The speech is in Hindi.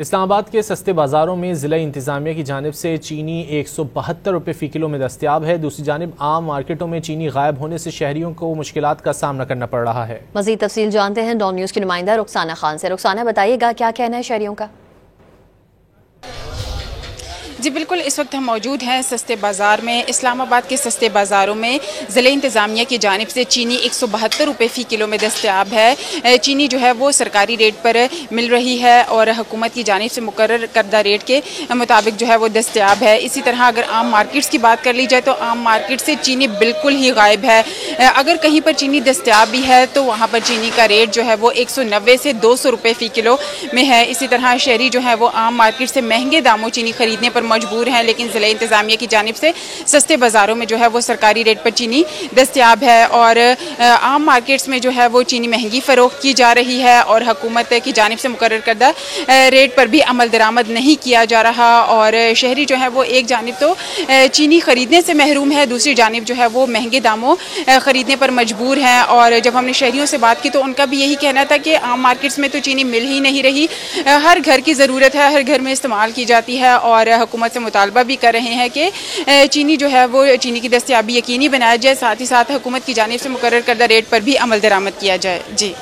इस्लामाबाद के सस्ते बाजारों में ज़िला इंतज़ामिया की जानिब से चीनी 172 रुपये फ़ी किलो में दस्तयाब है। दूसरी जानिब आम मार्केटों में चीनी गायब होने से शहरियों को मुश्किलात का सामना करना पड़ रहा है। मज़ीद तफसील जानते हैं डॉन न्यूज़ की नुमाइंदा रुखसाना खान से। रुखसाना, बताइएगा क्या कहना है शहरियों का? जी बिल्कुल, इस वक्त हम मौजूद हैं सस्ते बाज़ार में। इस्लामाबाद के सस्ते बाज़ारों में ज़िले इंतज़ामिया की जानिब से चीनी 172 रुपये फ़ी किलो में दस्तयाब है। चीनी जो है वो सरकारी रेट पर मिल रही है और हुकूमत की जानिब से मुकर्रर करदा रेट के मुताबिक जो है वो दस्तयाब है। इसी तरह अगर आम मार्केट्स की बात कर ली जाए तो आम मार्केट से चीनी बिल्कुल ही गायब है। अगर कहीं पर चीनी दस्तयाब भी है तो वहाँ पर चीनी का रेट जो है वो 190 से 200 रुपये फ़ी किलो में है। इसी तरह शहरी जो है वो आम मार्केट से महंगे दामों चीनी खरीदने पर मजबूर हैं, लेकिन ज़िला इंतज़ामिया की जानिब से सस्ते बाज़ारों में जो है वो सरकारी रेट पर चीनी दस्तयाब है और आम मार्केट्स में जो है वो चीनी महंगी फ़रोख्त की जा रही है और हुकूमत की जानिब से मुकर्रर करदा रेट पर भी अमल दरामद नहीं किया जा रहा। और शहरी जो है वो एक जानिब तो चीनी ख़रीदने से महरूम है, दूसरी जानिब जो है वो महंगे दामों ख़रीदने पर मजबूर हैं। और जब हमने शहरियों से बात की तो उनका भी यही कहना था कि आम मार्केट्स में तो चीनी मिल ही नहीं रही, हर घर की ज़रूरत है, हर घर में इस्तेमाल की जाती है और हुकूमत से मुतालबा भी कर रहे हैं कि चीनी जो है वो चीनी की दस्तयाबी यकीनी बनाया जाए, साथ ही साथ हुकूमत की जानिब से मुकर्रर करदा रेट पर भी अमल दरामद किया जाए। जी।